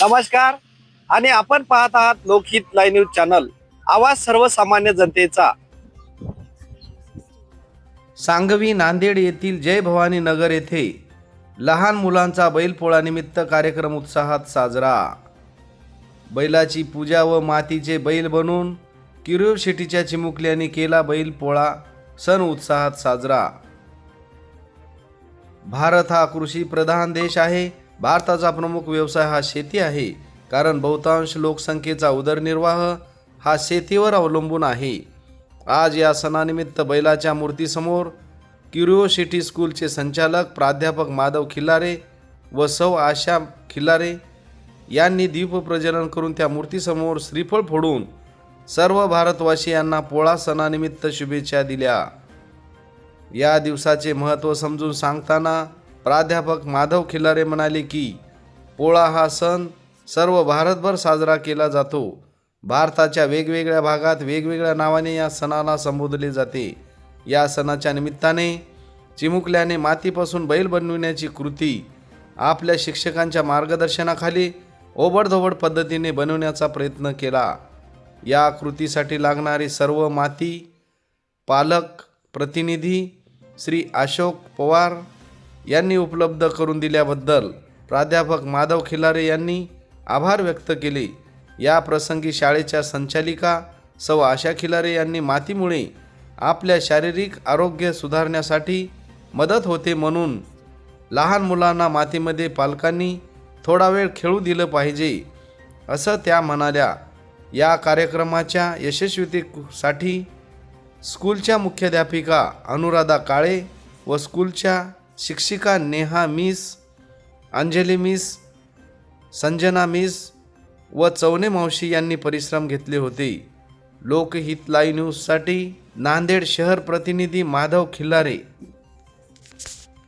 नमस्कार आणि आपण पाहत आहात लोकहित लाईव्ह न्यूज चॅनल, आवाज सर्वसामान्य जनतेचा। सांगवी नांदेड येथील जय भवानी नगर येथे लहान मुलांचा बैलपोळा निमित्त कार्यक्रम उत्साहात साजरा। बैलाची पूजा व मातीचे बैल बनवून क्युरिओसिटीच्या चिमुकल्यांनी केला बैलपोळा सण उत्साहात साजरा। भारत हा कृषी प्रधान देश आहे। भारताचा प्रमुख व्यवसाय हा शेती आहे, कारण बहुतांश लोकसंख्येचा उदरनिर्वाह हा शेतीवर अवलंबून आहे। आज या सणानिमित्त बैलाच्या मूर्तीसमोर क्युरिओसिटी स्कूलचे संचालक प्राध्यापक माधव खिल्लारे व सौ आशा खिल्लारे यांनी दीपप्रज्वलन करून त्या मूर्तीसमोर श्रीफळ फोडून सर्व भारतवासियांना पोळा सणानिमित्त शुभेच्छा दिल्या। या दिवसाचे महत्त्व समजून सांगताना प्राध्यापक माधव खिल्लारे म्हणाले की पोळा हा सण सर्व भारतभर साजरा केला जातो। भारताच्या वेगवेगळ्या भागात वेगवेगळ्या नावाने या सणाला संबोधले जाते। या सणाच्या निमित्ताने चिमुकल्याने मातीपासून बैल बनविण्याची कृती आपल्या शिक्षकांच्या मार्गदर्शनाखाली ओबडधोबड पद्धतीने बनवण्याचा प्रयत्न केला। या कृतीसाठी लागणारी सर्व माती पालक प्रतिनिधी श्री अशोक पवार यांनी उपलब्ध करून दिल्याबद्दल प्राध्यापक माधव खिल्लारे यांनी आभार व्यक्त केले। या प्रसंगी शाळेच्या संचालिका सौ आशा खिल्लारे यांनी मातीमुळे आपल्या शारीरिक आरोग्य सुधारण्यासाठी मदत होते, म्हणून लहान मुलांना मातीमध्ये पालकांनी थोडा वेळ खेळू दिलं पाहिजे असं त्या म्हणाल्या। या कार्यक्रमाच्या यशस्वीतेसाठी स्कूलच्या मुख्याध्यापिका अनुराधा काळे व स्कूलच्या शिक्षिका Neha miss, Anjali miss, Sanjana miss व चौने मावशी यांनी परिश्रम घेतले होते। लोकहित लाईव्ह न्यूजसाठी नांदेड शहर प्रतिनिधी माधव खिल्लारे।